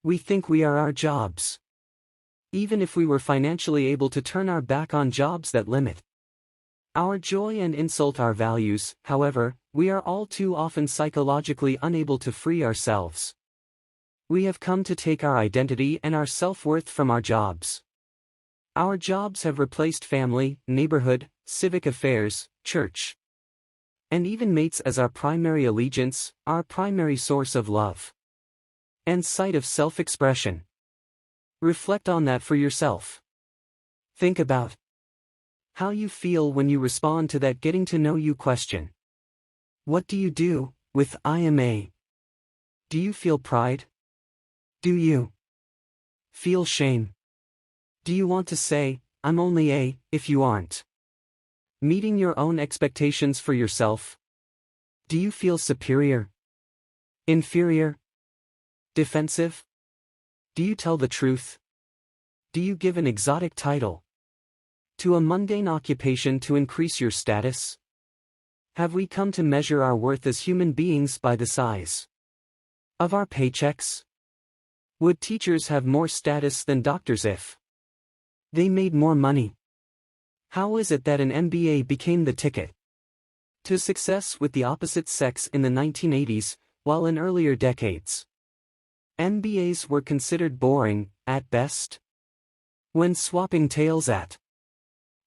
We think we are our jobs. Even if we were financially able to turn our back on jobs that limit our joy and insult our values, however, we are all too often psychologically unable to free ourselves. We have come to take our identity and our self-worth from our jobs. Our jobs have replaced family, neighborhood, civic affairs, church, and even mates as our primary allegiance, our primary source of love and site of self-expression. Reflect on that for yourself. Think about how you feel when you respond to that getting to know you question. What do you do with "I am a"? Do you feel pride? Do you feel shame? Do you want to say, "I'm only a," if you aren't meeting your own expectations for yourself? Do you feel superior? Inferior? Defensive? Do you tell the truth? Do you give an exotic title to a mundane occupation to increase your status? Have we come to measure our worth as human beings by the size of our paychecks? Would teachers have more status than doctors if they made more money? How is it that an MBA became the ticket to success with the opposite sex in the 1980s, while in earlier decades MBAs were considered boring, at best? When swapping tales at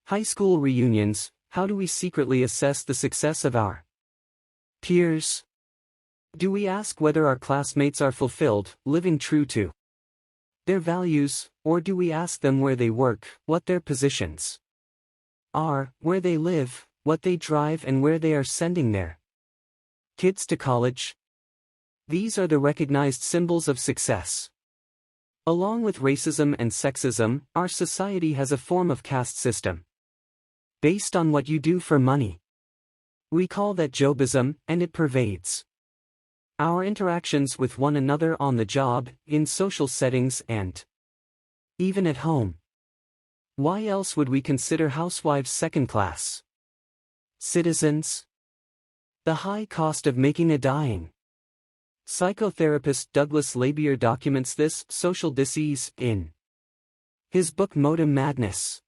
high school reunions, how do we secretly assess the success of our peers? Do we ask whether our classmates are fulfilled, living true to their values, or do we ask them where they work, what their positions are, where they live, what they drive, and where they are sending their kids to college? These are the recognized symbols of success. Along with racism and sexism, our society has a form of caste system based on what you do for money. We call that jobism, and it pervades our interactions with one another on the job, in social settings, and even at home. Why else would we consider housewives second-class citizens? The high cost of making a dime. Psychotherapist Douglas Labier documents this social disease in his book Modem Madness.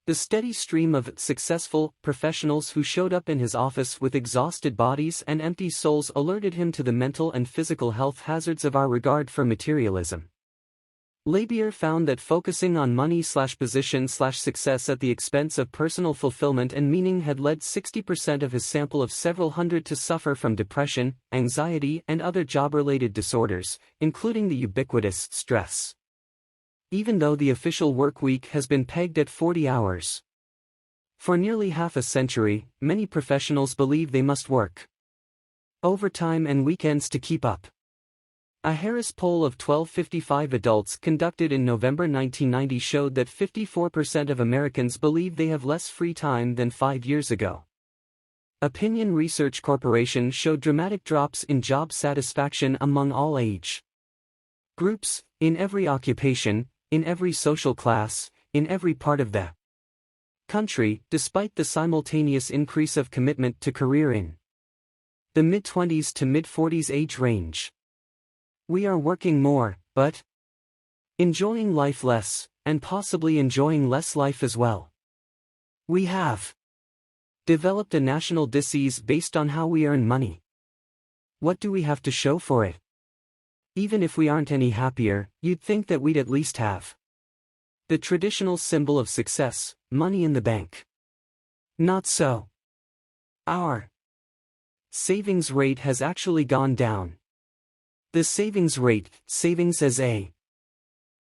The steady stream of successful professionals who showed up in his office with exhausted bodies and empty souls alerted him to the mental and physical health hazards of our regard for materialism. Labier found that focusing on money/position/success at the expense of personal fulfillment and meaning had led 60% of his sample of several hundred to suffer from depression, anxiety, and other job-related disorders, including the ubiquitous stress. Even though the official work week has been pegged at 40 hours. For nearly half a century, many professionals believe they must work overtime and weekends to keep up. A Harris poll of 1255 adults conducted in November 1990 showed that 54% of Americans believe they have less free time than 5 years ago. Opinion Research Corporation showed dramatic drops in job satisfaction among all age groups, in every occupation, in every social class, in every part of the country, despite the simultaneous increase of commitment to career in the mid-20s to mid-40s age range. We are working more, but enjoying life less, and possibly enjoying less life as well. We have developed a national disease based on how we earn money. What do we have to show for it? Even if we aren't any happier, you'd think that we'd at least have the traditional symbol of success, money in the bank. Not so. Our savings rate has actually gone down. The savings rate, savings as a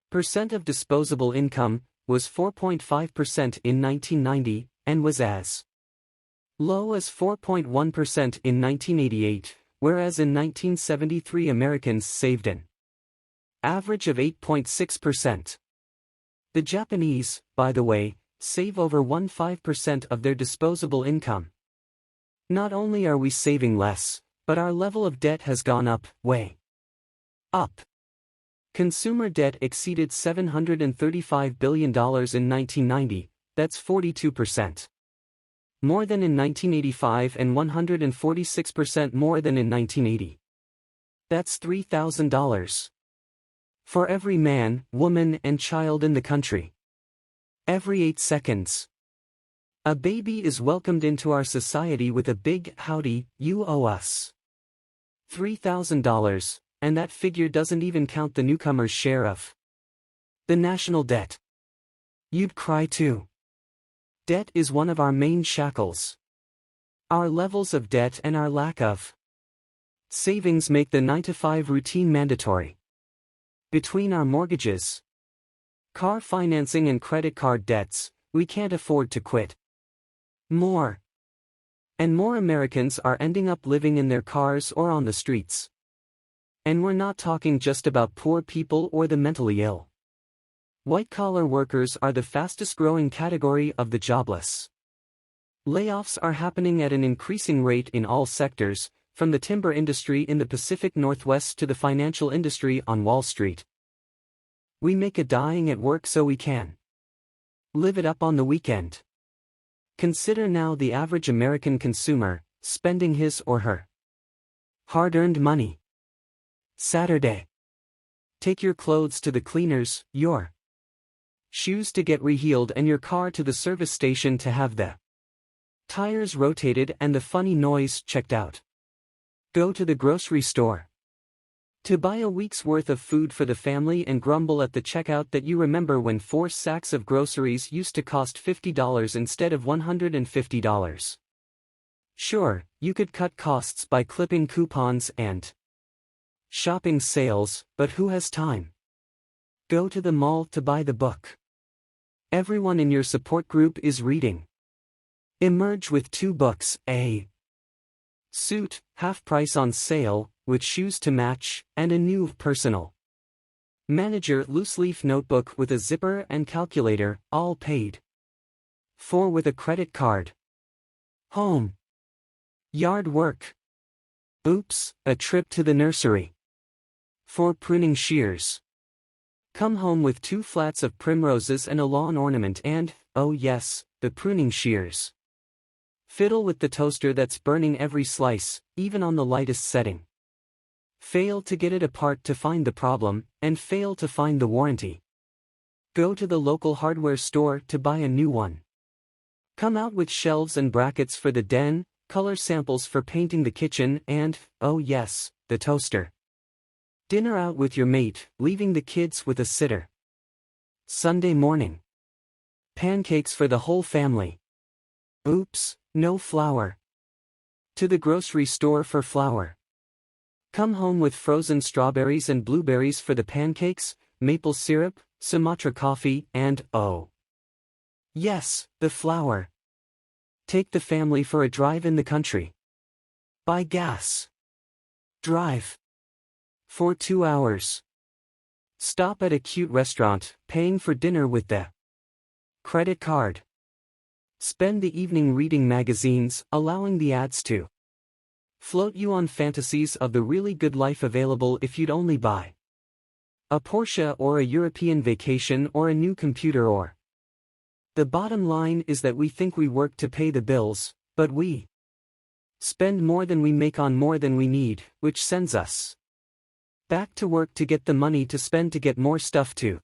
percent of disposable income, was 4.5% in 1990, and was as low as 4.1% in 1988, whereas in 1973 Americans saved an average of 8.6%. The Japanese, by the way, save over 15% of their disposable income. Not only are we saving less, but our level of debt has gone up, way up. Consumer debt exceeded $735 billion in 1990, that's 42%. More than in 1985 and 146% more than in 1980. That's $3,000. For every man, woman, and child in the country. Every 8 seconds. A baby is welcomed into our society with a big "Howdy, you owe us $3,000, and that figure doesn't even count the newcomer's share of the national debt. You'd cry too. Debt is one of our main shackles. Our levels of debt and our lack of savings make the 9-to-5 routine mandatory. Between our mortgages, car financing, and credit card debts, we can't afford to quit. More and more Americans are ending up living in their cars or on the streets. And we're not talking just about poor people or the mentally ill. White-collar workers are the fastest-growing category of the jobless. Layoffs are happening at an increasing rate in all sectors, from the timber industry in the Pacific Northwest to the financial industry on Wall Street. We make a dying at work so we can live it up on the weekend. Consider now the average American consumer spending his or her hard-earned money. Saturday. Take your clothes to the cleaners, your shoes to get rehealed, and your car to the service station to have the tires rotated and the funny noise checked out. Go to the grocery store to buy a week's worth of food for the family and grumble at the checkout that you remember when 4 sacks of groceries used to cost $50 instead of $150. Sure, you could cut costs by clipping coupons and shopping sales, but who has time? Go to the mall to buy the book everyone in your support group is reading. Emerge with 2 books, a suit, half price on sale, with shoes to match, and a new personal manager loose-leaf notebook with a zipper and calculator, all paid for with a credit card. Home. Yard work. Oops, a trip to the nursery. 4 pruning shears. Come home with 2 flats of primroses and a lawn ornament and, oh yes, the pruning shears. Fiddle with the toaster that's burning every slice, even on the lightest setting. Fail to get it apart to find the problem, and fail to find the warranty. Go to the local hardware store to buy a new one. Come out with shelves and brackets for the den, color samples for painting the kitchen, and, oh yes, the toaster. Dinner out with your mate, leaving the kids with a sitter. Sunday morning. Pancakes for the whole family. Oops, no flour. To the grocery store for flour. Come home with frozen strawberries and blueberries for the pancakes, maple syrup, Sumatra coffee, and, oh yes, the flour. Take the family for a drive in the country. Buy gas. Drive. For 2 hours. Stop at a cute restaurant, paying for dinner with the credit card. Spend the evening reading magazines, allowing the ads to float you on fantasies of the really good life available if you'd only buy a Porsche or a European vacation or a new computer or. The bottom line is that we think we work to pay the bills, but we spend more than we make on more than we need, which sends us back to work to get the money to spend to get more stuff to